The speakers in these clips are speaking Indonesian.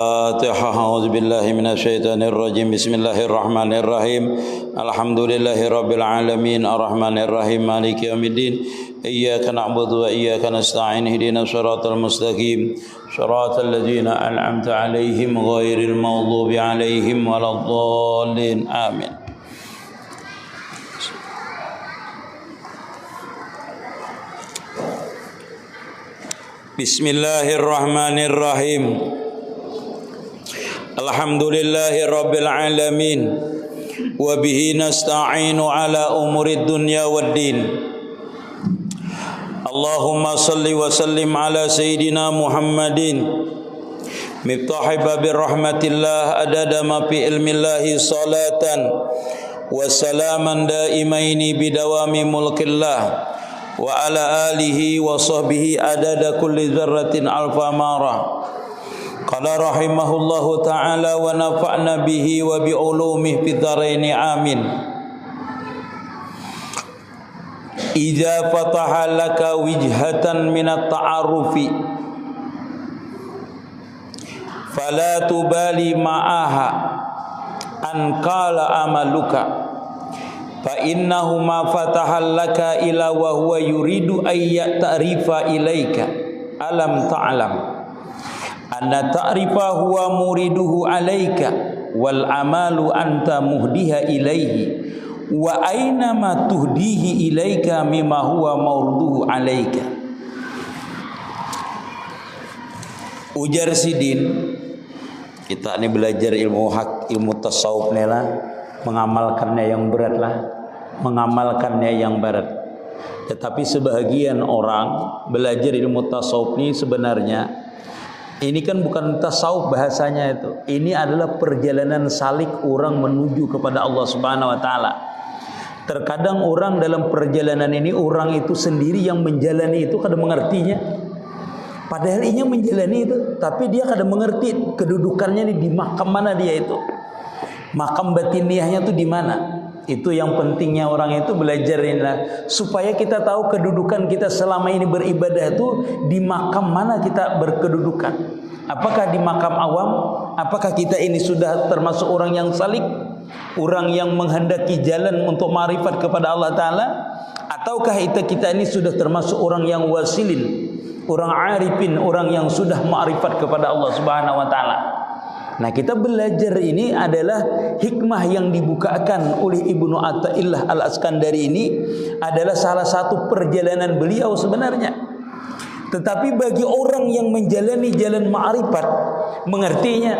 Fatihah. A'udzubillahi minasyaitonirrajim. Bismillahirrahmanirrahim. Alhamdulillahi rabbil alamin. Arrahmanirrahim. Maliki yaumiddin. Iyyaka na'budu wa iyyaka nasta'in. Ihdinas shiratal mustaqim. Shiratal ladzina an'amta 'alaihim ghairil maghdubi 'alaihim waladdallin. Amin. Bismillahirrahmanirrahim. Alhamdulillahi rabbil alamin. Wa bihi nasta'inu ala umurid dunya waddin. Allahumma salli wa sallim ala sayyidina Muhammadin miftahi babir rahmatillah adada ma fi ilmillahi salatan wa salaman daimaini bidawami mulkillah wa ala alihi wa sahbihi adada kulli dzarratin alfa marah. Qala rahimahullahu ta'ala wa nafa'na bihi wa bi ulumihi fid dharaini amin. Idza fataha laka wijhatan min at-ta'arrufi fala tubali ma'aha an qala amaluka fa innahu ma fataha laka ila wa huwa yuridu ay ta'rifa ilaika alam ta'lam anna ta'rifa huwa muriduhu alaika wal amalu anta muhdiha ilaihi wa aina ma tuhdihi ilaika mimma huwa mawruduhu alaika. Ujar Sidin, kita ini belajar ilmu ilmu tasawuf nih lah, mengamalkannya yang berat lah, mengamalkannya yang berat. Tetapi sebahagian orang belajar ilmu tasawuf ini sebenarnya ini kan bukan tasawuf bahasanya itu. Ini adalah perjalanan salik orang menuju kepada Allah Subhanahu wa taala. Terkadang orang dalam perjalanan ini orang itu sendiri yang menjalani itu kadang mengertinya. Padahal ini menjalani itu, tapi dia kadang mengerti kedudukannya di makam mana dia itu. Makam batiniahnya itu di mana? Itu yang pentingnya orang itu belajar inilah supaya kita tahu kedudukan kita selama ini beribadah itu di makam mana kita berkedudukan. Apakah di makam awam? Apakah kita ini sudah termasuk orang yang salik, orang yang menghendaki jalan untuk ma'rifat kepada Allah Ta'ala? Ataukah kita ini sudah termasuk orang yang wasilin, orang arifin, orang yang sudah ma'rifat kepada Allah Subhanahu wa Ta'ala? Nah, kita belajar ini adalah hikmah yang dibukakan oleh Ibnu Athaillah Al-Askandari ini adalah salah satu perjalanan beliau sebenarnya. Tetapi bagi orang yang menjalani jalan ma'rifat mengertinya,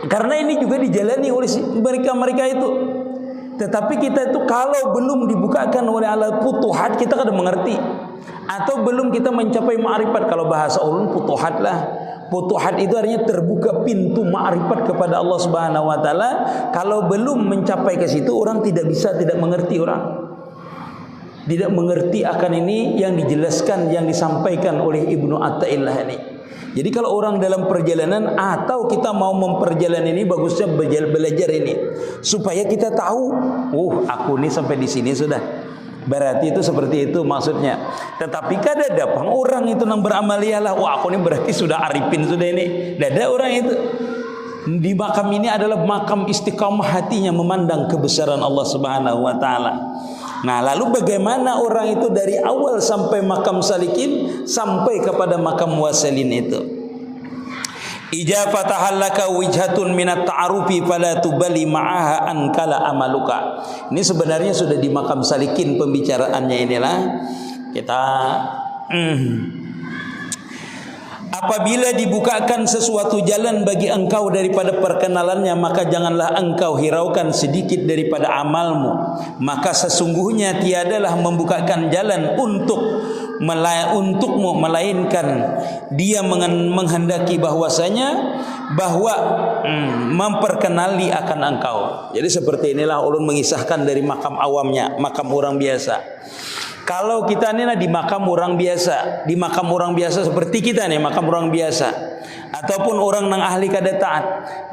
karena ini juga dijalani oleh mereka-mereka itu. Tetapi kita itu kalau belum dibukakan oleh alat futuhat kita kadang mengerti, atau belum kita mencapai ma'rifat. Kalau bahasa ulun futuhat lah. Futuhat itu artinya terbuka pintu ma'rifat kepada Allah Subhanahu wa taala. Kalau belum mencapai ke situ orang tidak mengerti orang. Tidak mengerti akan ini yang dijelaskan, yang disampaikan oleh Ibnu Athaillah ini. Jadi kalau orang dalam perjalanan atau kita mau memperjalanan ini bagusnya belajar ini supaya kita tahu, aku ini sampai di sini sudah. Berarti itu seperti itu maksudnya. Tetapi kadang orang itu nang beramalialah, aku ini berarti sudah arifin sudah ini. Ada orang itu di makam ini adalah makam istiqamah hatinya memandang kebesaran Allah Subhanahu wa taala. Nah, lalu bagaimana orang itu dari awal sampai makam salikin sampai kepada makam wasilin itu? Ija fatahallaka wijhatun minat ta'arufi fala tubali ma'aha an kala amaluka. Ini sebenarnya sudah di makam salikin pembicaraannya inilah. Kita apabila dibukakan sesuatu jalan bagi engkau daripada perkenalannya, maka janganlah engkau hiraukan sedikit daripada amalmu. Maka sesungguhnya tiadalah membukakan jalan untukmu melainkan dia menghendaki bahwasanya memperkenali akan engkau. Jadi seperti inilah ulun mengisahkan dari makam awamnya, makam orang biasa. Kalau kita ini di makam orang biasa, seperti kita nih makam orang biasa, ataupun orang nang ahli kada taat,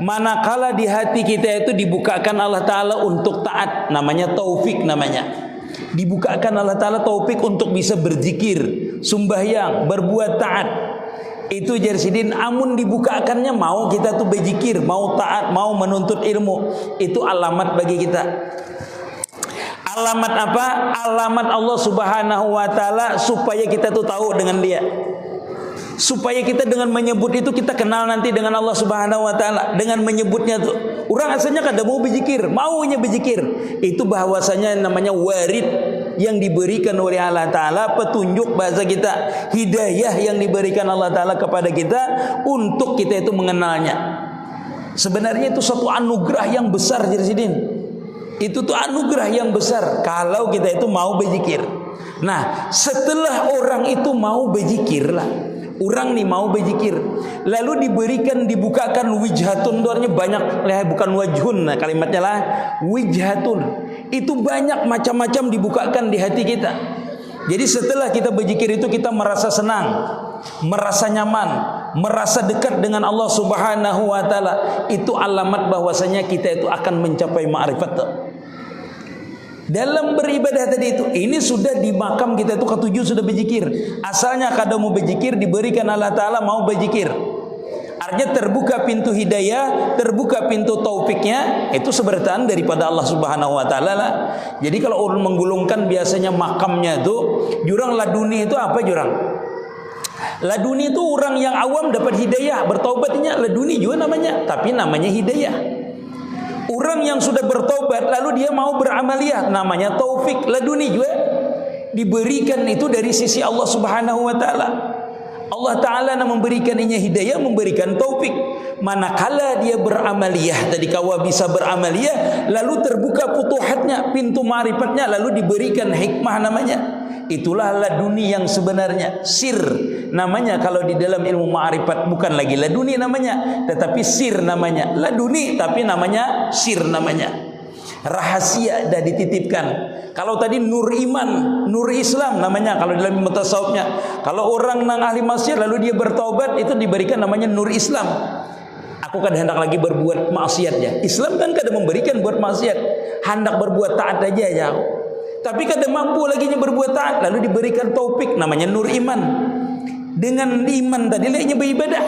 manakala di hati kita itu dibukakan Allah Ta'ala untuk taat, namanya taufik namanya. Dibukakan Allah Ta'ala taufik untuk bisa berzikir, sembahyang, berbuat taat. Itu Jarsidin, amun dibukakannya mau kita tuh berzikir, mau taat, mau menuntut ilmu. Itu alamat bagi kita. Alamat apa? Alamat Allah Subhanahu wa taala supaya kita tuh tahu dengan Dia. Supaya kita dengan menyebut itu kita kenal nanti dengan Allah Subhanahu wa taala. Dengan menyebutnya tuh. Orang asalnya kada mau berzikir, maunya berzikir. Itu bahwasanya namanya warid yang diberikan oleh Allah taala, petunjuk bahasa kita, hidayah yang diberikan Allah taala kepada kita untuk kita itu mengenalnya. Sebenarnya itu suatu anugerah yang besar Jarsidin. Itu tuh anugerah yang besar kalau kita itu mau berzikir. Nah, setelah orang itu mau berzikir lah, orang nih mau berzikir, lalu dibukakan wijhatun, artinya banyak, bukan wajhun, nah kalimatnya lah wijhatun. Itu banyak macam-macam dibukakan di hati kita. Jadi setelah kita berzikir itu kita merasa senang, merasa nyaman, merasa dekat dengan Allah Subhanahu wa taala. Itu alamat bahwasanya kita itu akan mencapai ma'rifat. Dalam beribadah tadi itu, ini sudah di makam kita itu ketujuh sudah berzikir. Asalnya kada mau berzikir, diberikan Allah taala mau berzikir. Artinya terbuka pintu hidayah, terbuka pintu taufiknya, itu sebertaan daripada Allah Subhanahu wa taala lah. Jadi kalau orang menggulungkan biasanya makamnya itu, jurang laduni itu apa jurang? Laduni itu orang yang awam dapat hidayah, bertaubatnya laduni juga namanya, tapi namanya hidayah. Orang yang sudah bertobat lalu dia mau beramaliyah, namanya taufik. Laduni juga diberikan itu dari sisi Allah Subhanahu wa taala. Allah taala memberikan inya hidayah, memberikan taufik. Manakala dia beramaliyah, tadi kawa bisa beramaliyah, lalu terbuka futuhatnya, pintu ma'rifatnya, lalu diberikan hikmah namanya. Itulah laduni yang sebenarnya, sir namanya kalau di dalam ilmu ma'rifat, bukan lagi laduni namanya, tetapi sir namanya. Laduni tapi namanya sir namanya. Rahasia dah dititipkan. Kalau tadi nur iman, nur Islam namanya kalau dalam mutasawufnya. Kalau orang nang ahli maksiat lalu dia bertaubat, itu diberikan namanya nur Islam. Aku kan hendak lagi berbuat maksiat ya. Islam kan kada memberikan buat maksiat, hendak berbuat taat aja ya. Tapi kada mampu lagi berbuat taat, lalu diberikan taufik namanya nur iman. Dengan iman tadi lainnya beribadah.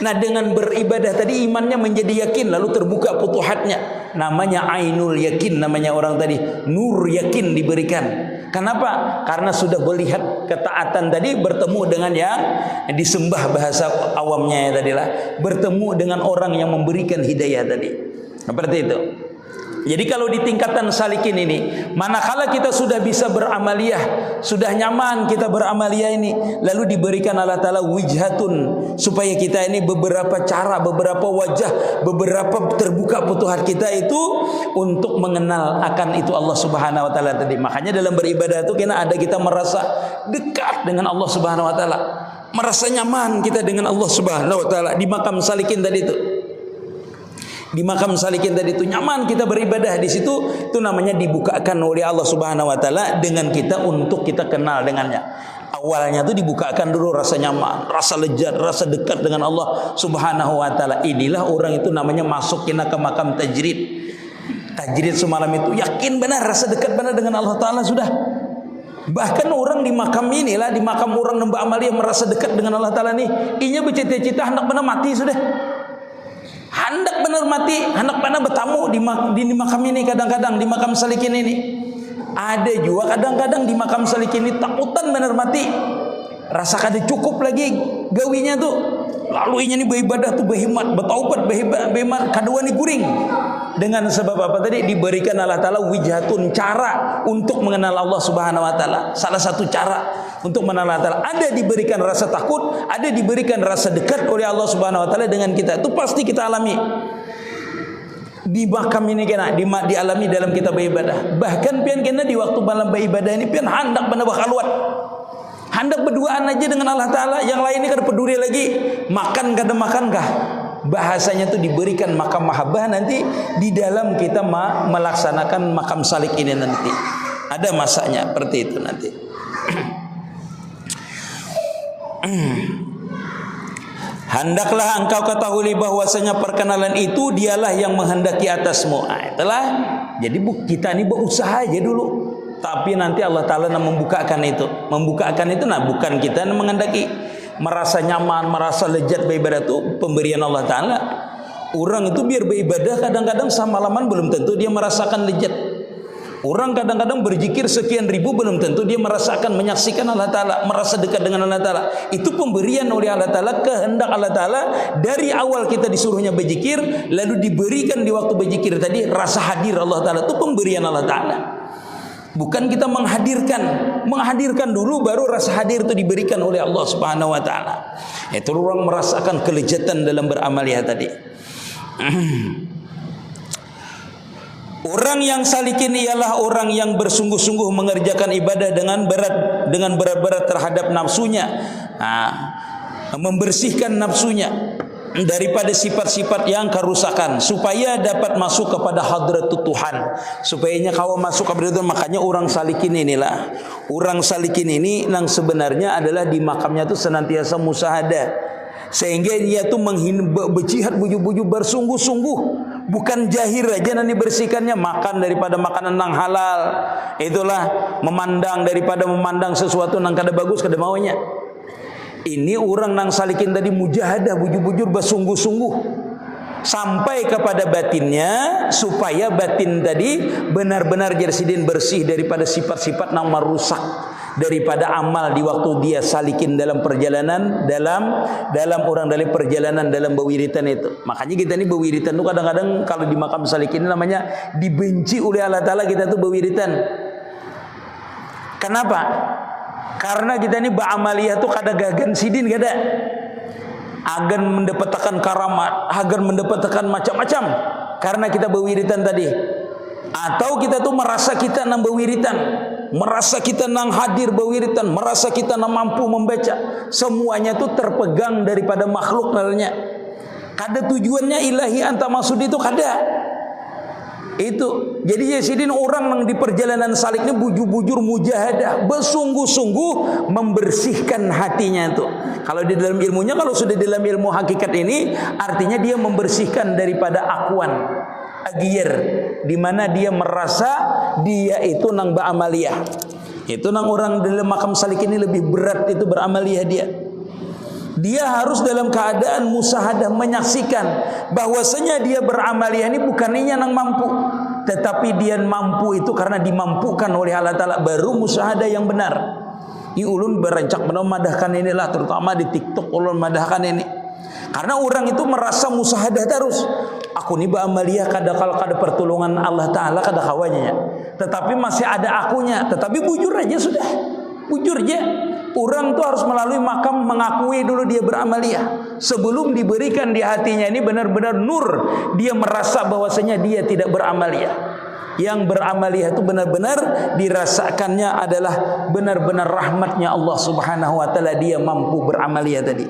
Nah, dengan beribadah tadi imannya menjadi yakin, lalu terbuka futuhatnya, namanya ainul yakin, namanya orang tadi nur yakin diberikan. Kenapa? Karena sudah melihat ketaatan tadi bertemu dengan yang disembah, bahasa awamnya ya tadilah, bertemu dengan orang yang memberikan hidayah tadi. Seperti itu. Jadi kalau di tingkatan salikin ini, manakala kita sudah bisa beramaliyah, sudah nyaman kita beramaliyah ini, lalu diberikan Allah taala wijhatun, supaya kita ini beberapa cara, beberapa wajah, beberapa terbuka futuhat kita itu untuk mengenal akan itu Allah Subhanahu wa taala tadi. Makanya dalam beribadah itu kena ada kita merasa dekat dengan Allah Subhanahu wa taala, merasa nyaman kita dengan Allah Subhanahu wa taala di makam salikin tadi itu. Di makam salikin tadi itu nyaman kita beribadah di situ, itu namanya dibukakan oleh Allah Subhanahu wa taala dengan kita untuk kita kenal dengannya. Awalnya itu dibukakan dulu rasa nyaman, rasa lezat, rasa dekat dengan Allah Subhanahu wa taala. Inilah orang itu namanya masuk ke makam tajrid. Tajrid semalam itu yakin benar, rasa dekat benar dengan Allah taala sudah. Bahkan orang di makam inilah, di makam orang nembak amalia merasa dekat dengan Allah taala nih, inya bercita-cita hendak benar mati sudah. Hendak benar mati, hendak benar bertamu di makam ini. Kadang-kadang di makam salikin ini ada juga, kadang-kadang di makam salikin ini takutan benar mati, rasa kada cukup lagi gawinya tuh, lalu inya ni beribadah tuh berhemat, bertaubat, berhemat, kadua ni guring. Dengan sebab apa tadi? Diberikan Allah taala wijhatun, cara untuk mengenal Allah Subhanahu wa taala. Salah satu cara untuk mengenal Allah taala, ada diberikan rasa takut, ada diberikan rasa dekat oleh Allah Subhanahu wa taala dengan kita. Itu pasti kita alami. Di makam ini kena dialami dalam kita beribadah. Bahkan pian kena di waktu malam beribadah ini pian hendak benar berkhaluat, hendak berduaan aja dengan Allah taala, yang lain ini kada peduli lagi makan kada makankah. Bahasanya itu diberikan makam mahabbah nanti di dalam kita melaksanakan makam salik ini nanti. Ada masanya seperti itu nanti. Hendaklah engkau ketahui bahwasanya perkenalan itu dialah yang menghendaki atasmu. Itulah. Jadi kita ini berusaha aja dulu. Tapi nanti Allah Ta'ala membukakan itu. Membukakan itu bukan kita yang menghendaki. merasa nyaman, merasa lezat beribadah itu pemberian Allah Ta'ala. Orang itu biar beribadah kadang-kadang semalaman belum tentu dia merasakan lezat. Orang kadang-kadang berzikir sekian ribu belum tentu dia merasakan, menyaksikan Allah Ta'ala, merasa dekat dengan Allah Ta'ala. Itu pemberian oleh Allah Ta'ala, kehendak Allah Ta'ala. Dari awal kita disuruhnya berzikir, lalu diberikan di waktu berzikir tadi rasa hadir Allah Ta'ala. Itu pemberian Allah Ta'ala. Bukan kita menghadirkan dulu baru rasa hadir itu diberikan oleh Allah Subhanahu wa Ta'ala. Itu orang merasakan kelezatan dalam beramaliyah tadi. Orang yang salikin ialah orang yang bersungguh-sungguh mengerjakan ibadah dengan berat terhadap nafsunya, membersihkan nafsunya daripada sifat-sifat yang kerusakan supaya dapat masuk kepada hadratut Tuhan. Supayanya kau masuk kepada Tuhan. Makanya orang salikin inilah, orang salikin ini yang sebenarnya adalah di makamnya itu senantiasa musahadah, sehingga dia tuh berjihad buju-buju bersungguh-sungguh, bukan jahir aja nanti bersihkannya, makan daripada makanan yang halal, itulah memandang daripada memandang sesuatu yang kada bagus kada maunya. Ini orang nang salikin tadi mujahadah bujur-bujur bersungguh-sungguh sampai kepada batinnya, supaya batin tadi benar-benar jersidin bersih daripada sifat-sifat yang merusak daripada amal di waktu dia salikin dalam perjalanan, dalam orang dalam perjalanan dalam bewiritan itu. Makanya kita ini bewiritan itu kadang-kadang kalau di makam salikin namanya dibenci oleh Allah Ta'ala kita tuh bewiritan. Kenapa? Karena kita ini beramaliyah tuh kada gagan sidin kada, agan mendapatkan karamat, agan mendapatkan macam-macam karena kita bewiritan tadi. Atau kita tuh merasa kita nang bewiritan, merasa kita nang hadir bewiritan, merasa kita nang mampu membaca, semuanya tuh terpegang daripada makhluk namanya. Kada tujuannya ilahi anta maksud itu kada. Itu jadi Yazidin orang yang di perjalanan salik ini bujur-bujur mujahadah, bersungguh-sungguh membersihkan hatinya itu. Kalau di dalam ilmunya, kalau sudah di dalam ilmu hakikat ini, artinya dia membersihkan daripada akuan, agir, di mana dia merasa dia itu nang beramaliyah. Itu nang orang dalam makam salik ini lebih berat itu beramaliyah dia. Dia harus dalam keadaan musahadah menyaksikan bahwasanya dia beramaliyah ini bukan dia yang mampu, tetapi dia mampu itu karena dimampukan oleh Allah Ta'ala, baru musahadah yang benar. Ini ulun berancak memadahkan inilah, terutama di TikTok ulun memadahkan ini. Karena orang itu merasa musahadah terus. Aku ni beramaliyah kada pertolongan Allah Ta'ala kada kawannya. Tetapi masih ada akunya. Tetapi bujur aja sudah. Bujur aja. Orang itu harus melalui makam mengakui dulu dia beramaliyah. Sebelum diberikan di hatinya ini benar-benar nur, dia merasa bahwasanya dia tidak beramaliyah. Yang beramaliyah itu benar-benar dirasakannya adalah benar-benar rahmatnya Allah Subhanahu wa Ta'ala, dia mampu beramaliyah tadi.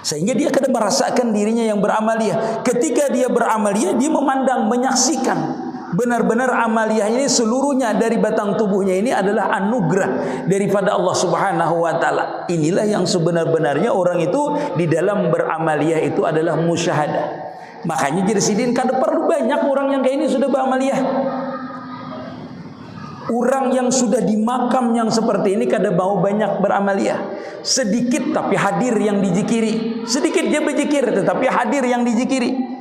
Sehingga dia kadang merasakan dirinya yang beramaliyah. Ketika dia beramaliyah, dia memandang, menyaksikan benar-benar amaliyah ini seluruhnya dari batang tubuhnya ini adalah anugerah daripada Allah Subhanahu wa Ta'ala. Inilah yang sebenar-benarnya orang itu di dalam beramaliyah itu adalah musyahadah. Makanya jersidin kada perlu banyak orang yang kayak ini sudah beramaliyah. Orang yang sudah di makam yang seperti ini kada mau banyak beramaliyah. Sedikit tapi hadir yang dizikiri. Sedikit dia berzikir tetapi hadir yang dizikiri.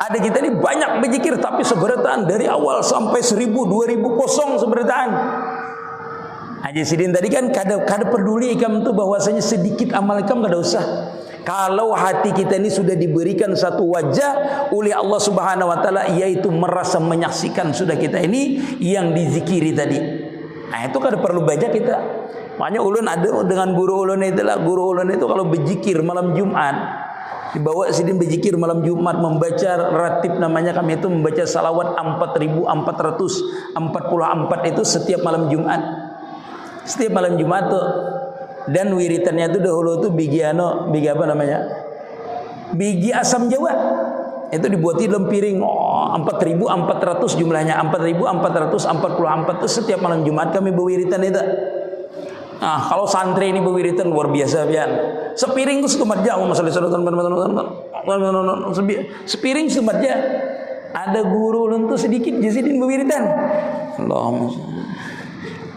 Ada kita ini banyak berzikir tapi seberatan dari awal sampai 1000, 2000 kosong seberatan. Haji Sidin tadi kan kada peduli ikam itu bahwasanya sedikit amal ikam kada usah. Kalau hati kita ini sudah diberikan satu wajah oleh Allah Subhanahu wa Ta'ala, yaitu merasa menyaksikan sudah kita ini yang dizikiri tadi. Nah itu kada perlu baca kita. Makanya ulun ada dengan guru ulun itulah, guru ulun itu kalau berzikir malam Jumat dibawa Sidin berzikir malam Jumat, membaca ratib namanya, kami itu membaca salawat 4444 itu setiap malam Jumat. Setiap malam Jumat tuh. Dan wiritannya itu dahulu tuh bigi apa namanya? Bigi asam Jawa. Itu dibuat di dalam piring 4400 jumlahnya, 4444 itu setiap malam Jumat kami berwiritan itu. Nah, kalau santri ini berwiritan luar biasa pian. Sepiring itu setumat jauh masalah sepiring setumat jauh. Ada guru lentu sedikit Yazidin berwiritan. Allahumma.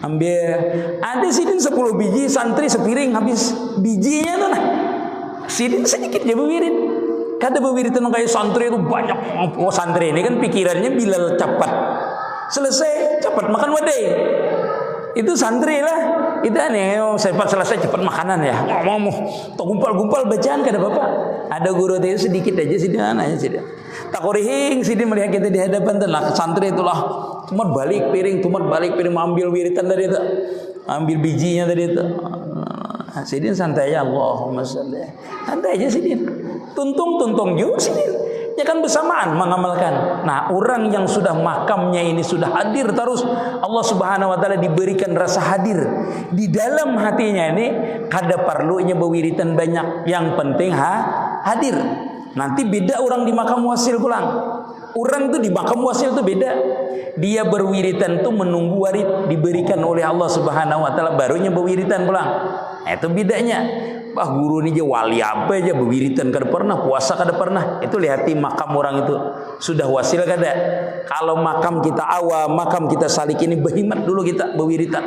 Ambil ada sidin 10 biji, santri sepiring habis bijinya tuh nah. Sidin sedikit aja bewirit. Kada bewiritan kayak santri itu banyak. Oh santri ini kan pikirannya bila cepat selesai cepat makan wadai. Itu santri lah. Itu nih cepat selesai cepat makanan ya. Mau gumpal-gumpal bacaan kada bapak. Ada guru itu sedikit aja sidin aja sidin. Tak korihing sidin melihat kita di hadapan tuh lah santri itulah. Tumat balik piring, ambil wiritan dari itu, ambil bijinya dari itu. Sidin santai aja, Allahumma sholli. Santai aja sidin. Tuntung juga sidin. Ya kan bersamaan mengamalkan. Nah, orang yang sudah makamnya ini sudah hadir terus, Allah Subhanahu wa taala diberikan rasa hadir di dalam hatinya ini, kada perlunya berwiritan banyak. Yang penting hadir. Nanti beda orang di makam wasil pulang. Orang tuh di makam wasil tuh beda. Dia berwiritan tuh menunggu warid diberikan oleh Allah Subhanahu wa taala barunya berwiritan pulang. Itu bedanya. Bah guru ini aja wali apa aja berwiritan kada pernah, puasa kada pernah. Itu lihati makam orang itu sudah wasil kada. Kalau makam kita awam, makam kita salik ini berhimat dulu kita berwiritan.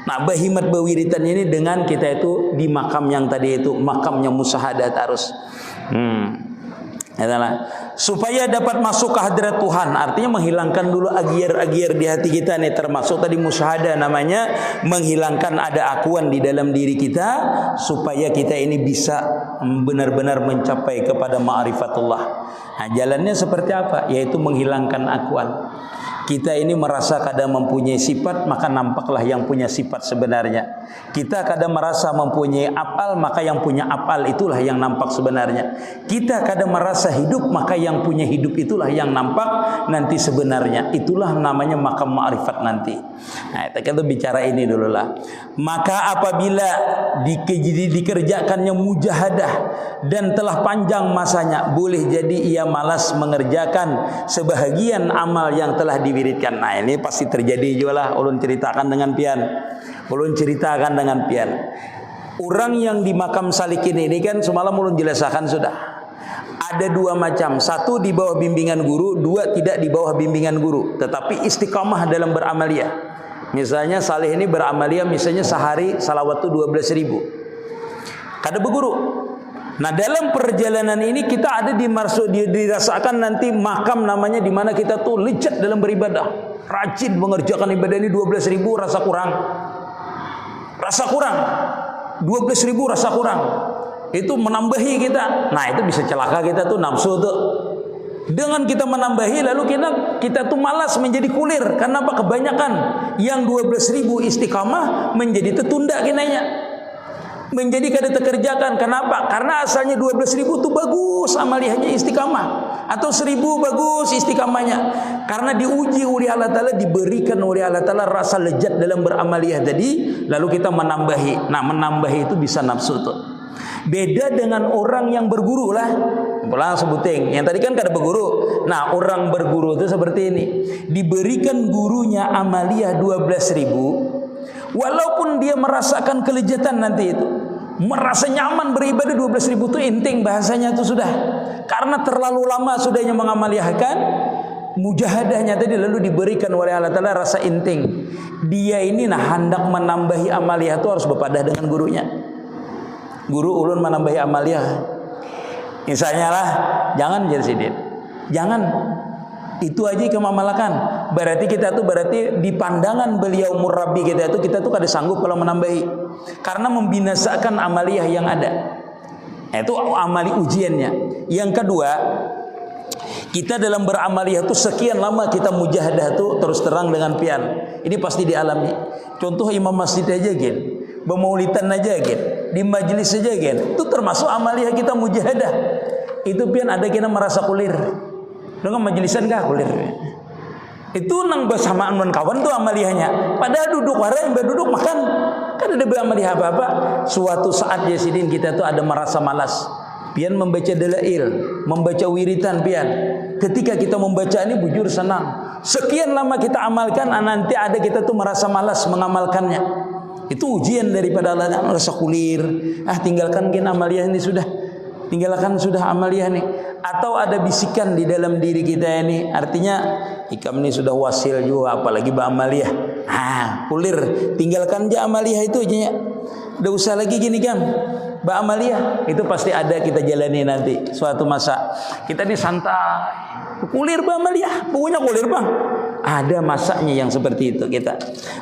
Nah, berhimat berwiritan ini dengan kita itu di makam yang tadi itu, makamnya musyahadat harus. Adalah supaya dapat masuk ke hadirat Tuhan, artinya menghilangkan dulu agiar-agiar di hati kita nih, termasuk tadi musyahadah namanya, menghilangkan ada akuan di dalam diri kita supaya kita ini bisa benar-benar mencapai kepada ma'rifatullah. Nah, jalannya seperti apa? Yaitu menghilangkan akuan. Kita ini merasa kadang mempunyai sifat, maka nampaklah yang punya sifat sebenarnya. Kita kadang merasa mempunyai apal, maka yang punya apal itulah yang nampak sebenarnya. Kita kadang merasa hidup, maka yang punya hidup itulah yang nampak nanti sebenarnya. Itulah namanya makam ma'rifat nanti. Nah, kita bicara ini dulu lah. Maka apabila dikerjakannya mujahadah dan telah panjang masanya, boleh jadi ia malas mengerjakan sebahagian amal yang telah diwiridkan. Nah, ini pasti terjadi juga lah. Ulun ceritakan dengan pian. Orang yang di makam salikin ini kan semalam ulun jelaskan sudah. Ada dua macam. Satu di bawah bimbingan guru, dua tidak di bawah bimbingan guru, tetapi istiqamah dalam beramaliyah. Misalnya salih ini beramaliyah misalnya sehari salawat itu 12.000. Kada berguru. Nah, dalam perjalanan ini kita ada dirasakan nanti makam namanya di mana kita tuh lezat dalam beribadah, rajin mengerjakan ibadah ini 12.000 rasa kurang. 12.000 rasa kurang. Itu menambahi kita. Nah, itu bisa celaka kita tuh nafsu tuh. Dengan kita menambahi lalu kita tuh malas menjadi kulir. Karena apa? Kebanyakan yang 12.000 istiqamah menjadi tertunda kinanya. Menjadi kada terkerjakan. Kenapa? Karena asalnya 12.000 itu bagus amaliyahnya istiqamah, atau 1.000 bagus istiqamahnya. Karena diuji oleh Allah Ta'ala, diberikan oleh Allah Ta'ala rasa lezat dalam beramaliyah tadi, lalu kita menambahi. Nah, menambahi itu bisa nafsu tuh. Beda dengan orang yang berguru lah. Pulang sebuting. Yang tadi kan kada berguru. Nah, orang berguru itu seperti ini. Diberikan gurunya amaliyah 12.000, walaupun dia merasakan kelezatan nanti itu, merasa nyaman beribadah 12.000 itu inting bahasanya itu sudah. Karena terlalu lama sudahnya mengamaliyahkan mujahadahnya tadi, lalu diberikan oleh Allah Ta'ala rasa inting. Dia ini hendak menambahi amaliyah itu harus berpadah dengan gurunya. Guru ulun menambahi amaliyah. Misalnya lah, jangan jadi sidin. Jangan. Itu aja kemamalakan. Berarti kita tuh di pandangan beliau murabbi kita tuh kada sanggup kalau menambahi. Karena membinasakan amaliyah yang ada. Itu amali ujiannya. Yang kedua, kita dalam beramaliyah tuh sekian lama kita mujahadah tuh terus terang dengan pian. Ini pasti dialami. Contoh imam masjid aja gen. Bermaulidan aja gen, di majelis aja gen, itu termasuk amaliyah kita mujahadah. Itu pian ada kita merasa kulir. Dengan majelisan kah kulir. Itu nang bersamaan dengan kawan tuh amaliyahnya. Padahal duduk wareng berduduk makan, kan ada beramaliyah apa-apa. Suatu saat Yasidin kita tuh ada merasa malas. Pian membaca dalail, membaca wiritan pian. Ketika kita membaca ini bujur senang. Sekian lama kita amalkan, nanti ada kita tuh merasa malas mengamalkannya. Itu ujian daripada Allah, merasa kulir. Tinggalkan gen amaliyah ini sudah. tinggalkan sudah amaliyah nih. Atau ada bisikan di dalam diri kita ini, artinya ikam ini sudah wasil juga, apalagi ba'amaliyah. Kulir, tinggalkan aja amaliyah itu aja ya. Udah usah lagi gini kam, ba'amaliyah. Itu pasti ada kita jalani nanti suatu masa. Kita ini santai, kulir ba'amaliyah, pokoknya kulir bang. Ada masanya yang seperti itu kita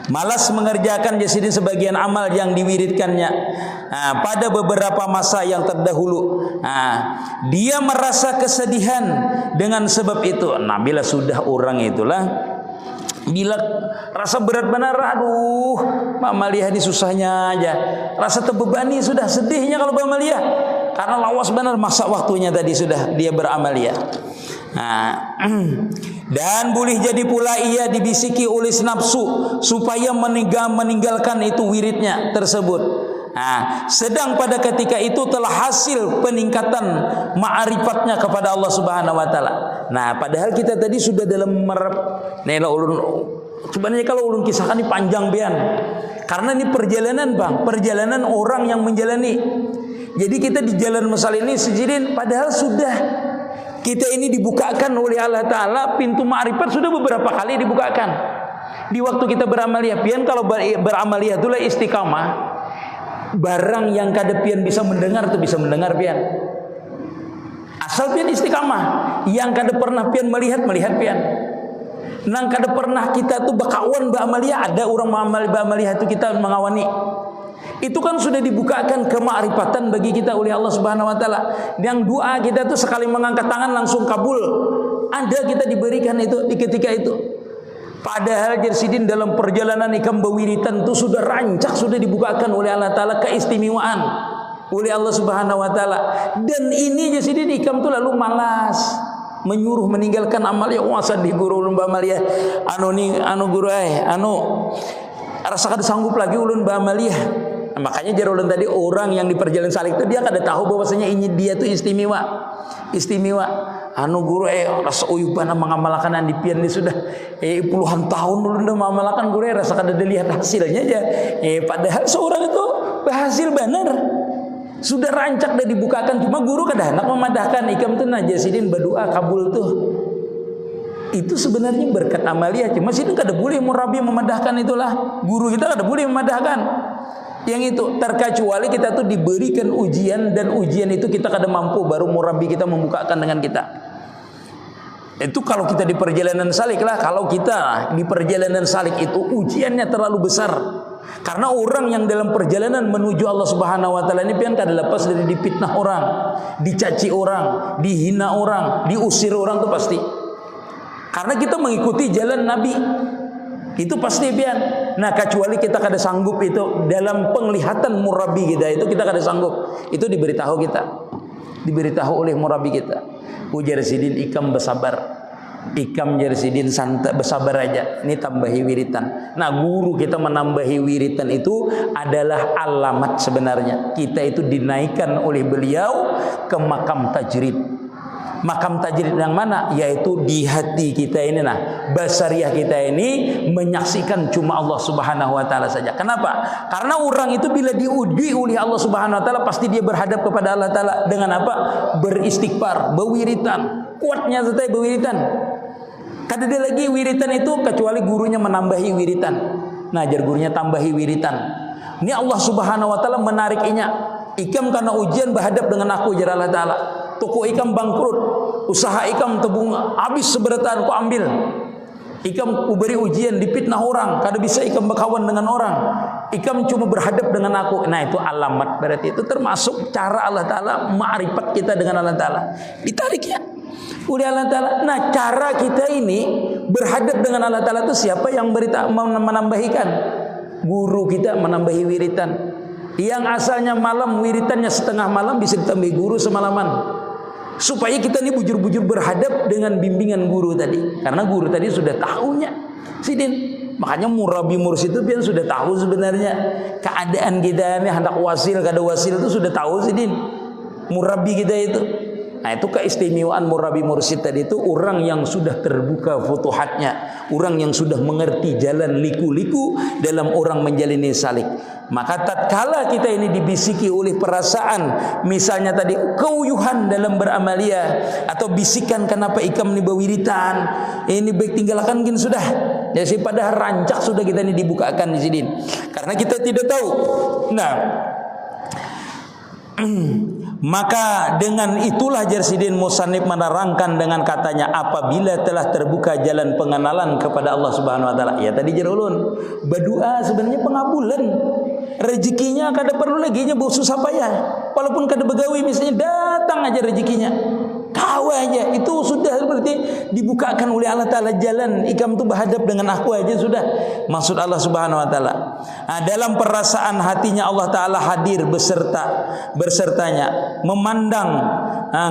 malas mengerjakan jadi sebagian amal yang diwiridkannya pada beberapa masa yang terdahulu. Dia merasa kesedihan dengan sebab itu. Nah, bila sudah orang itulah, bila rasa berat benar, aduh, amaliyah ini susahnya aja, rasa terbebani sudah, sedihnya kalau beramaliyah karena lawas benar masa waktunya tadi sudah dia beramaliyah. Dan boleh jadi pula ia dibisiki oleh nafsu supaya meninggalkan itu wiridnya tersebut. Sedang pada ketika itu telah hasil peningkatan ma'rifatnya kepada Allah Subhanahu wa taala. Nah, padahal kita tadi sudah dalam sebenarnya kalau ulun kisahkan ini panjang pian. Karena ini perjalanan, Bang, perjalanan orang yang menjalani. Jadi kita di jalan masal ini sejidin padahal sudah kita ini dibukakan oleh Allah Ta'ala, pintu ma'rifat sudah beberapa kali dibukakan. Di waktu kita beramaliyah, pian kalau beramaliyah itulah istiqamah. Barang yang kada pian bisa mendengar itu bisa mendengar pian. Asal pian istiqamah. Yang kada pernah pian melihat pian. Nang kada pernah kita tuh bakawan beramaliyah, ada orang beramaliyah itu kita mengawani. Itu kan sudah dibukakan kemakrifatan bagi kita oleh Allah Subhanahu wa taala. Yang doa kita tuh sekali mengangkat tangan langsung kabul. Ada kita diberikan itu di ketika itu. Padahal jersidin dalam perjalanan ikam bewiritan itu sudah rancak, sudah dibukakan oleh Allah taala keistimewaan oleh Allah Subhanahu wa taala. Dan ini jersidin ikam tuh lalu malas menyuruh meninggalkan amal ya wasa di guru ulun bamaliyah. Guru rasa kada sanggup lagi ulun bamaliyah. Makanya jar ulun tadi orang yang di perjalanan salik itu dia kada tahu bahwasanya ini dia tuh istimewa. Guru rasa uyuban mengamalkan andi pian ini sudah puluhan tahun ulun dah mengamalkan guru rasa kada dilihat hasilnya aja. Padahal seorang itu berhasil benar. Sudah rancak dah dibukakan, cuma guru kada hendak memadahkan ikam tuh najasidin berdoa kabul tuh. Itu sebenarnya berkat amaliyah, cuma situ kada boleh murabi memadahkan itulah. Guru kita kada boleh memadahkan. Yang itu terkecuali kita tuh diberikan ujian dan ujian itu kita kada mampu baru murabi kita membukakan dengan kita. Itu kalau kita di perjalanan salik lah. Kalau kita di perjalanan salik itu ujiannya terlalu besar. Karena orang yang dalam perjalanan menuju Allah Subhanahu wa taala ini pian kada lepas dari dipitnah orang, dicaci orang, dihina orang, diusir orang tuh pasti. Karena kita mengikuti jalan Nabi. Itu pasti pian. Nah, kecuali kita kada sanggup itu dalam penglihatan murabi kita itu kita kada sanggup. Itu diberitahu kita. Diberitahu oleh murabi kita. Ujar sidin ikam bersabar. Ikam jarsidin santai bersabar aja. Ini tambahi wiritan. Nah, guru kita menambahi wiritan itu adalah alamat sebenarnya. Kita itu dinaikkan oleh beliau ke makam tajrid. Makam tajrid yang mana? Yaitu di hati kita ini basariah kita ini menyaksikan cuma Allah Subhanahu wa taala saja. Kenapa? Karena orang itu bila diuji oleh Allah Subhanahu wa taala pasti dia berhadap kepada Allah taala dengan apa? Beristighfar, berwiritan. Kuatnya setai berwiritan. Kada ada lagi wiritan itu kecuali gurunya menambahi wiritan. Nah, ajar gurunya tambahi wiritan. Ini Allah Subhanahu wa taala menariknya. Ikam karena ujian berhadap dengan aku jar Allah taala. Toko ikam bangkrut, usaha ikam tebung habis seberatan ku ambil. Ikam ku beri ujian, dipitnah orang, kada bisa ikam berkawan dengan orang. Ikam cuma berhadap dengan aku. Nah, itu alamat, berarti itu termasuk cara Allah taala ma'rifat kita dengan Allah taala. Ditarik ya oleh Allah taala. Nah, cara kita ini berhadap dengan Allah taala itu siapa yang menambahikan? Guru kita menambahi wiritan. Yang asalnya malam wiritannya setengah malam bisa ditambahi guru semalaman. Supaya kita ini bujur-bujur berhadap dengan bimbingan guru tadi. Karena guru tadi sudah tahunya sidin. Makanya murabi mursyid itu pian sudah tahu sebenarnya keadaan kita ini hendak wasil kada wasil itu sudah tahu sidin. Murabi kita itu. Nah, itu keistimewaan murabi mursyid tadi itu orang yang sudah terbuka futuhatnya, orang yang sudah mengerti jalan liku-liku dalam orang menjalani salik. Maka tatkala kita ini dibisiki oleh perasaan, misalnya tadi keuyuhan dalam beramalia, atau bisikan kenapa ikam ini bawiritan, ini baik tinggalkan gini sudah. Jadi padahal rancak sudah kita ini dibukakan di sini. Karena kita tidak tahu. Nah, maka dengan itulah Jarsidin Musanif menerangkan dengan katanya, apabila telah terbuka jalan pengenalan kepada Allah Subhanahu wa taala. Ya tadi jerulun, berdoa sebenarnya pengabulan. Rezekinya kada perlu lagi nya susah payah. Walaupun kada begawi misalnya datang aja rezekinya. Kau aja itu sudah berarti dibukakan oleh Allah Ta'ala jalan. Ikam tu berhadap dengan aku aja sudah. Maksud Allah Subhanahu wa taala. Nah, dalam perasaan hatinya Allah Ta'ala hadir bersertanya, memandang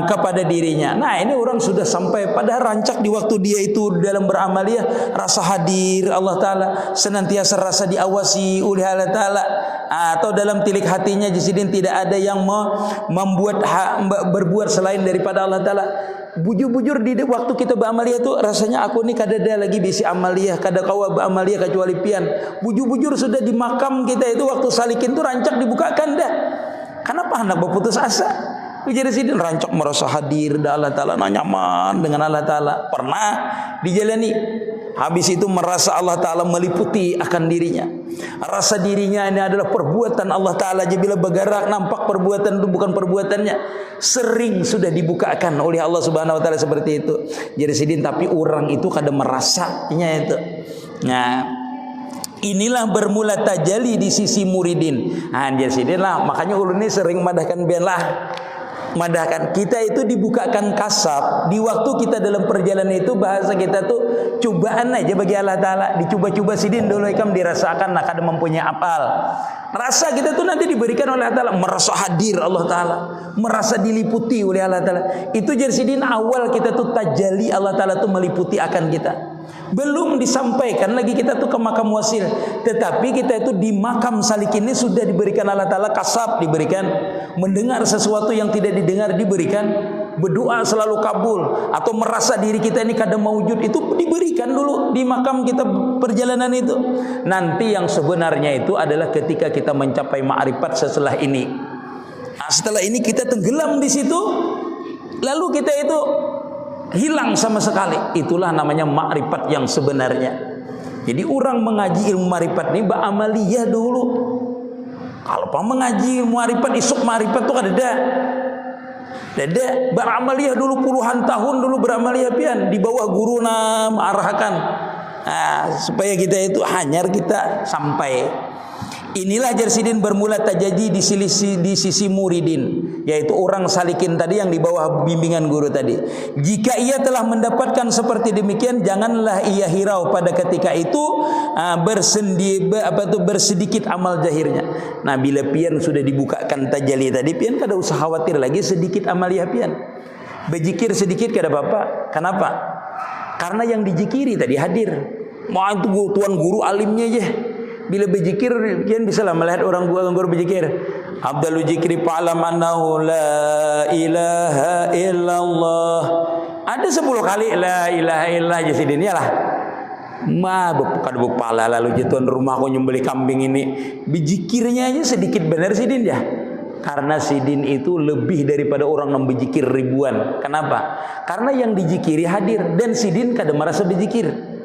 kepada dirinya. Nah, ini orang sudah sampai pada rancak di waktu dia itu dalam beramaliyah, rasa hadir Allah Ta'ala, senantiasa rasa diawasi oleh Allah Ta'ala. Atau dalam tilik hatinya Jasidin tidak ada yang berbuat selain daripada Allah Ta'ala. Bujur-bujur di waktu kita beramaliyah tu rasanya aku ni kada ada lagi bisi amaliyah, kada kawa beramaliyah kecuali pian. Bujur-bujur sudah di makam kita itu waktu salikin tu rancak dibukakan dah. Kenapa hendak berputus asa? Jadi sidin rancak merasa hadir dah Allah Ta'ala, nyaman dengan Allah Ta'ala. Pernah dijalani. Habis itu merasa Allah Ta'ala meliputi akan dirinya. Rasa dirinya ini adalah perbuatan Allah Ta'ala. Jadi bila bergerak nampak perbuatan itu bukan perbuatannya. Sering sudah dibukakan oleh Allah Subhanahu wa taala seperti itu. Jadi sidin, tapi orang itu kadang merasanya itu. Nah, inilah bermula tajalli di sisi muridin. Nah, jadi sidin lah, makanya ulun ini sering madahkan belah. Madahkan kita itu dibukakan kasab di waktu kita dalam perjalanan itu, bahasa kita tuh cobaan aja bagi Allah Ta'ala. Dicoba-coba sidin dulu ikam dirasakan nak ada mempunyai apal. Rasa kita tuh nanti diberikan oleh Allah Ta'ala, merasa hadir Allah Ta'ala, merasa diliputi oleh Allah Ta'ala. Itu jadi sidin awal kita tuh tajalli Allah Ta'ala tuh meliputi akan kita. Belum disampaikan lagi kita tuh ke makam wasil, tetapi kita itu di makam salik ini sudah diberikan Allah Ta'ala kasab, diberikan mendengar sesuatu yang tidak didengar, diberikan berdoa selalu kabul, atau merasa diri kita ini kadang mewujud, itu diberikan dulu di makam kita perjalanan itu. Nanti yang sebenarnya itu adalah ketika kita mencapai ma'rifat setelah ini. Nah, setelah ini kita tenggelam di situ, lalu kita itu hilang sama sekali. Itulah namanya ma'rifat yang sebenarnya. Jadi orang mengaji ilmu ma'rifat ini beramaliyah dulu. Kalau mengaji ilmu ma'rifat, isuk ma'rifat itu kan ada. Beramaliyah dulu puluhan tahun dulu beramaliyah pian di bawah guru arahkan. Nah, supaya kita itu hanyar kita sampai. Inilah Jarsidin bermula tajadi di sisi muridin, yaitu orang salikin tadi yang di bawah bimbingan guru tadi. Jika ia telah mendapatkan seperti demikian, janganlah ia hirau pada ketika itu bersedikit amal zahirnya. Nah, bila pian sudah dibukakan tajalli tadi, pian kada usah khawatir lagi sedikit amaliyah pian. Berzikir sedikit kada apa-apa. Kenapa? Karena yang dijikiri tadi hadir. Mau itu tuan guru alimnya aja. Bila berzikir, kian bisa lah melihat orang guru berzikir. Abdalul zikri fa'lam annahu la ilaha illallah. Ada 10 kali la ilaha illallah je sidin ya lah. Bukan pala lalu je tuan rumah aku nyembeli kambing ini. Berzikirnya aja sedikit benar sidin ya. Karena sidin itu lebih daripada orang yang berzikir ribuan. Kenapa? Karena yang dizikiri hadir dan sidin kada merasa berzikir.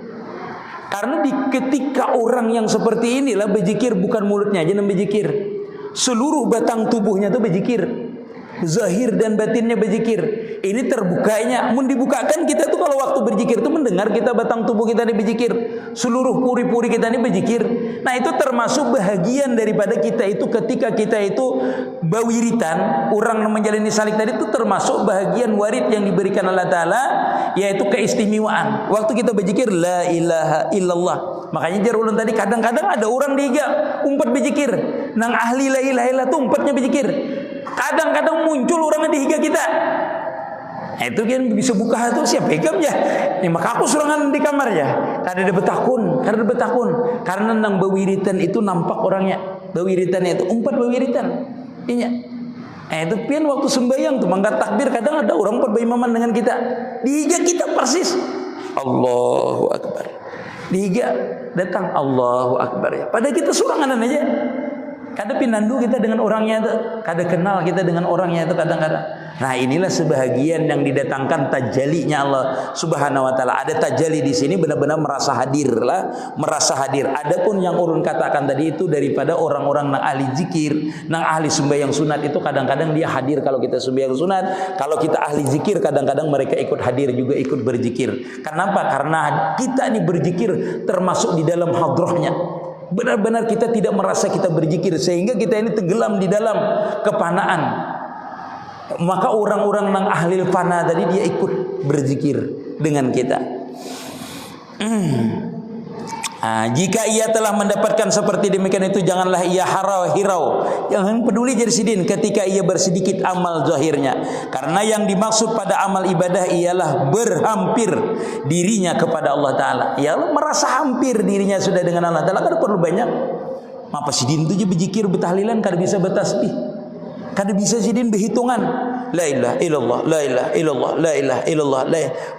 Karena ketika orang yang seperti inilah berzikir, bukan mulutnya aja yang berzikir, seluruh batang tubuhnya itu berzikir, zahir dan batinnya berzikir. Ini terbukanya, dibukakan kita tuh kalau waktu berzikir itu mendengar kita batang tubuh kita ini berzikir, seluruh puri-puri kita ini berzikir. Nah, itu termasuk bahagian daripada kita itu ketika kita itu bawiritan, orang menjalani salik tadi itu termasuk bahagian warid yang diberikan Allah Ta'ala, yaitu keistimewaan. Waktu kita berzikir la ilaha illallah. Makanya jarulun tadi kadang-kadang ada orang dihiga umpat berzikir, nang ahli la ilaha illallah tuh umpatnya berzikir. Kadang-kadang muncul orang yang dihiga kita. Nah, itu kan bisa buka itu siapa pegang ya. Ini maka aku surangan di kamar ya. Karena ada betakun. Karena nang bawiritan itu nampak orangnya. Bawiritannya itu umpat bawiritan. Iya. Itu pian waktu sembahyang tuh mangkat takbir, kadang ada orang berbaimaman dengan kita. Dihiga kita persis. Allahu Akbar. Dihiga datang Allahu Akbar ya. Padahal kita surangan aja. Kada pinandu kita dengan orangnya itu, kada kenal kita dengan orangnya itu kadang-kadang. Nah, inilah sebahagian yang didatangkan tajallinya Allah Subhanahu wa taala. Ada tajalli di sini benar-benar merasa hadir lah, merasa hadir. Adapun yang ulun katakan tadi itu daripada orang-orang nang ahli zikir, nang ahli sembahyang sunat itu kadang-kadang dia hadir kalau kita sembahyang sunat. Kalau kita ahli zikir kadang-kadang mereka ikut hadir juga, ikut berzikir. Kenapa? Karena kita ini berzikir termasuk di dalam hadrahnya. Benar-benar kita tidak merasa kita berzikir sehingga kita ini tenggelam di dalam kepanaan. Maka orang-orang nang ahli fana tadi dia ikut berzikir dengan kita. Jika ia telah mendapatkan seperti demikian itu, janganlah ia hirau, jangan peduli jadi sidin ketika ia bersedikit amal zahirnya, karena yang dimaksud pada amal ibadah ialah berhampir dirinya kepada Allah Ta'ala. Ya Allah merasa hampir dirinya sudah dengan Allah Ta'ala, kan perlu banyak. Apa sidin itu je berzikir bertahlilan, kada bisa bertasbih, kada bisa sidin berhitungan la ilaha illallah, la ilaha illallah, la ilaha illallah,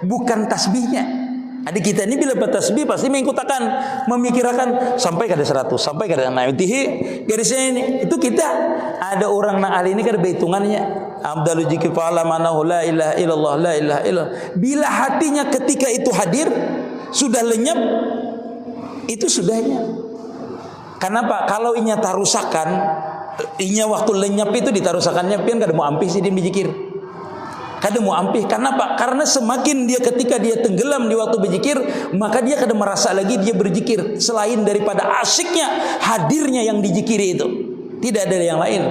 bukan tasbihnya. Adik kita ini bila bertasbih pasti mengikutakan, memikirkan sampai kada 100, sampai kada naitihi garisnya ini. Itu kita. Ada orang nang ahli ini kada berhitungannya. Abdalu zikir fa'ala manahu la ilaha illallah, la ilaha illallah. Bila hatinya ketika itu hadir, sudah lenyap, itu sudahnya. Kenapa? Kalau inya tarusakan, inya waktu lenyap itu ditarusakannya pian kada mau ampih sih dia berzikir. Kada mau ampih. Kenapa? Karena semakin dia ketika dia tenggelam di waktu berzikir, maka dia kada merasa lagi dia berzikir selain daripada asyiknya hadirnya yang dizikiri itu. Tidak ada yang lain.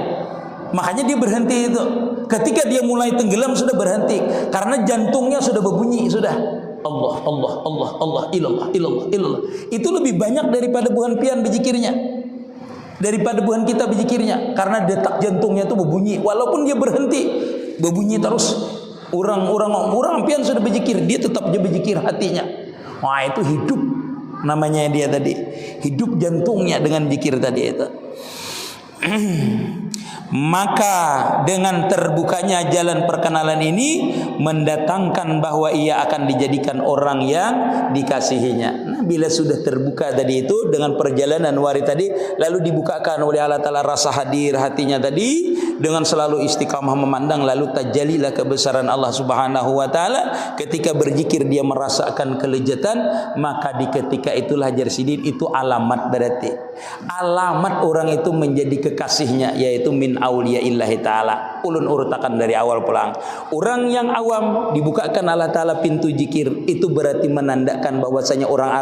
Makanya dia berhenti itu. Ketika dia mulai tenggelam sudah berhenti karena jantungnya sudah berbunyi sudah. Allah, Allah, Allah, Allah, ilallah, ilallah, ilallah. Itu lebih banyak daripada buhan pian berzikirnya. Daripada buhan kita berzikirnya, karena detak jantungnya itu berbunyi walaupun dia berhenti, berbunyi terus. Orang pian sudah berzikir, dia tetap dia berzikir hatinya. Wah, itu hidup namanya dia tadi. Hidup jantungnya dengan zikir tadi itu. Maka dengan terbukanya jalan perkenalan ini mendatangkan bahwa ia akan dijadikan orang yang dikasihinya. Nah, bila sudah terbuka tadi itu dengan perjalanan wari tadi, lalu dibukakan oleh Allah Ta'ala rasa hadir hatinya tadi dengan selalu istiqamah memandang, lalu tajalilah kebesaran Allah Subhanahu wa Ta'ala. Ketika berzikir dia merasakan kelezatan, maka di ketika itulah jarsidin itu alamat, berarti alamat orang itu menjadi kekasihnya, yaitu min auliya'illahi ta'ala. Ulun urutakan dari awal pulang. Orang yang awam dibukakan Allah Ta'ala pintu zikir, itu berarti menandakan bahwasanya orang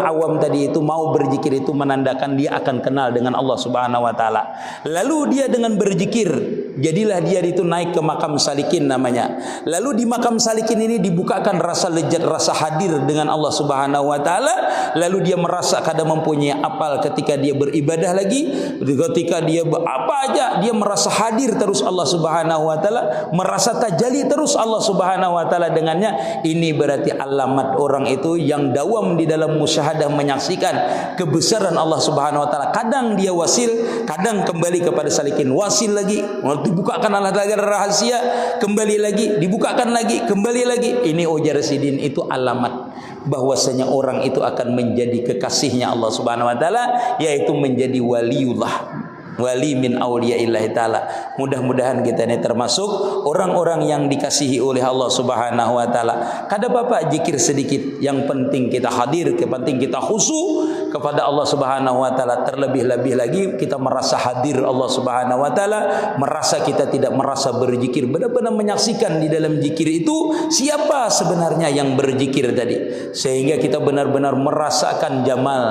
awam tadi itu mau berzikir, itu menandakan dia akan kenal dengan Allah Subhanahu wa Ta'ala. Lalu dia dengan berzikir, jadilah dia itu naik ke makam salikin namanya. Lalu di makam salikin ini dibukakan rasa lezat, rasa hadir dengan Allah Subhanahu wa Ta'ala. Lalu dia merasa kadang mempunyai apal ketika dia beribadah lagi, ketika dia apa aja dia merasa hadir terus Allah Subhanahu wa Ta'ala, merasa tajalli terus Allah Subhanahu wa Ta'ala dengannya. Ini berarti alamat orang itu yang dawam di dalam musyahadah menyaksikan kebesaran Allah Subhanahu wa Ta'ala. Kadang dia wasil, kadang kembali kepada salikin, wasil lagi, dibukakan Allah Ta'ala rahasia, kembali lagi, dibukakan lagi, kembali lagi. Ini ujar sidin itu alamat bahwasanya orang itu akan menjadi kekasihnya Allah Subhanahu wa Ta'ala, yaitu menjadi waliullah, wali min auliya'illahi ta'ala. Mudah-mudahan kita ini termasuk orang-orang yang dikasihi oleh Allah Subhanahu wa Ta'ala. Kada apa-apa zikir sedikit, yang penting kita hadir, yang penting kita khusyuk kepada Allah Subhanahu wa Ta'ala. Terlebih-lebih lagi kita merasa hadir Allah Subhanahu wa Ta'ala, merasa kita tidak merasa berzikir, benar-benar menyaksikan di dalam zikir itu siapa sebenarnya yang berzikir tadi, sehingga kita benar-benar merasakan jamal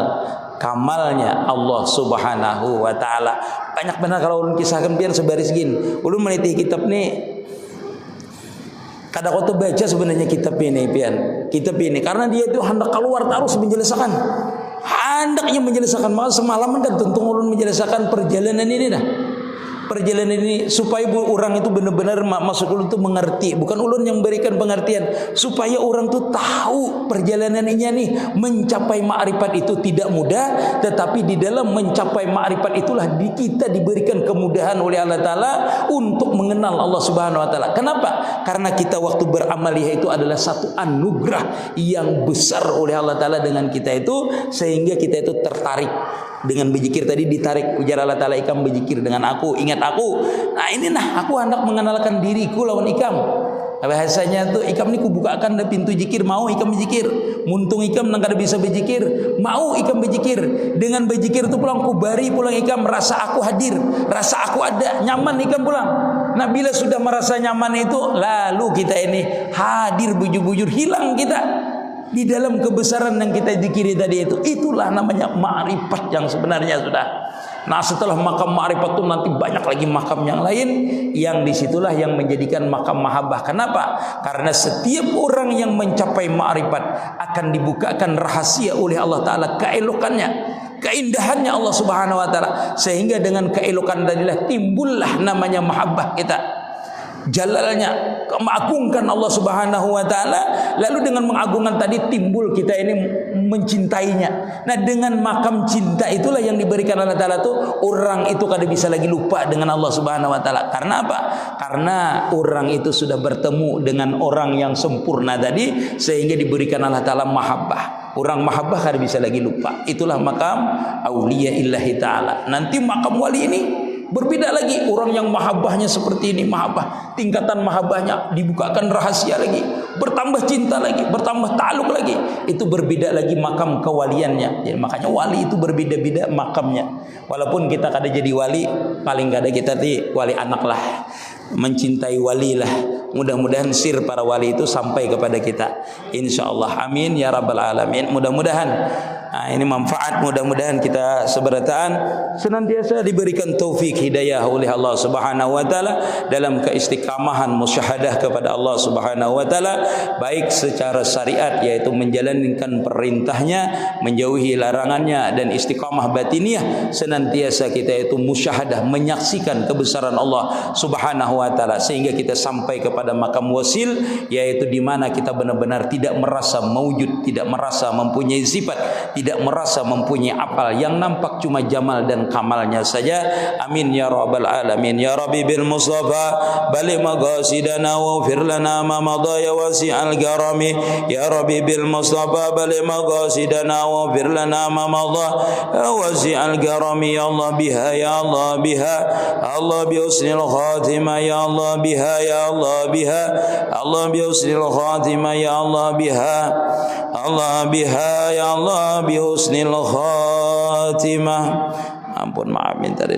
kamalnya Allah Subhanahu wa Ta'ala. Banyak benar kalau ulun kisahkan biar sebaris gini. Ulun meneliti kitab ni, kada kau baca sebenarnya kitab ini pian. Kitab ini karena dia itu hendak keluar terus menjelaskan, hendaknya menjelaskan. Maka semalam dan tentu ulun menjelaskan perjalanan ini dah. perjalanan ini supaya orang itu benar-benar masuk ulun itu mengerti, bukan ulun yang memberikan pengertian, supaya orang itu tahu perjalanan ini nih mencapai ma'rifat itu tidak mudah, tetapi di dalam mencapai ma'rifat itulah kita diberikan kemudahan oleh Allah Ta'ala untuk mengenal Allah Subhanahu Wa Ta'ala. Kenapa? Karena kita waktu beramaliyah itu adalah satu anugerah yang besar oleh Allah Ta'ala dengan kita itu, sehingga kita itu tertarik. Dengan berzikir tadi ditarik, ujar Allah Ta'ala, ikam berzikir dengan aku, ingat aku. Nah ini nah, aku hendak mengenalkan diriku lawan ikam. Bahasanya tuh, ikam ni ku bukakan pintu zikir, mau ikam berzikir. Muntung ikam nang kada bisa berzikir, mau ikam berzikir. Dengan berzikir tu pulang ku bari pulang ikam rasa aku hadir, rasa aku ada, nyaman ikam pulang. Nah bila sudah merasa nyaman itu, lalu kita ini hadir bujur-bujur, hilang kita di dalam kebesaran yang kita zikiri tadi itu. Itulah namanya ma'rifat yang sebenarnya sudah. Nah setelah makam ma'rifat itu nanti banyak lagi makam yang lain, yang disitulah yang menjadikan makam mahabbah. Kenapa? Karena setiap orang yang mencapai ma'rifat akan dibukakan rahasia oleh Allah Ta'ala, keelokannya, keindahannya Allah Subhanahu Wa Ta'ala, sehingga dengan keelokan tadilah timbullah namanya mahabbah kita. Jalalnya, mengagungkan Allah Subhanahu Wa Ta'ala. Lalu dengan mengagungkan tadi timbul kita ini mencintainya. Nah dengan makam cinta itulah yang diberikan Allah Ta'ala tuh, orang itu kada bisa lagi lupa dengan Allah Subhanahu Wa Ta'ala. Karena apa? Karena orang itu sudah bertemu dengan orang yang sempurna tadi, sehingga diberikan Allah Ta'ala mahabbah. Orang mahabbah kada bisa lagi lupa. Itulah makam auliya illahi ta'ala. Nanti makam wali ini berbeda lagi. Orang yang mahabbahnya seperti ini, mahabbah, tingkatan mahabbahnya dibukakan rahasia lagi, bertambah cinta lagi, bertambah ta'aluk lagi. Itu berbeda lagi makam kewaliannya. Jadi makanya wali itu berbeda-beda makamnya. Walaupun kita kada jadi wali, paling kada kita di wali anak lah, mencintai wali lah. Mudah-mudahan sir para wali itu sampai kepada kita, insyaallah. Amin ya rabbal alamin. Mudah-mudahan ini manfaat, mudah-mudahan kita seberataan senantiasa diberikan taufik hidayah oleh Allah Subhanahu Wa Ta'ala dalam keistiqamahan musyahadah kepada Allah Subhanahu Wa Ta'ala, baik secara syariat yaitu menjalankan perintahnya, menjauhi larangannya, dan istiqamah batiniah senantiasa kita itu musyahadah menyaksikan kebesaran Allah Subhanahu Wa Ta'ala, sehingga kita sampai kepada makam wasil, yaitu di mana kita benar-benar tidak merasa maujud, tidak merasa mempunyai sifat, tidak merasa mempunyai apal, yang nampak cuma jamal dan kamalnya saja. Amin ya rabbal alamin. Ya Rabbi bil Mustafa balik maqasidana wa fir lana ma madha ya wasi'al garami. Ya Rabbi bil Mustafa balik maqasidana wa fir lana ma madha ya wasi'al garami. Ya Allah biha, ya Allah biha, Allah bi husnil khatimah, ya Allah biha, ya Allah biha, Allah bi husnil khatimah, ya Allah biha, Allah biha, ya Allah bi husnil khatimah. Ampun, maaf, minta.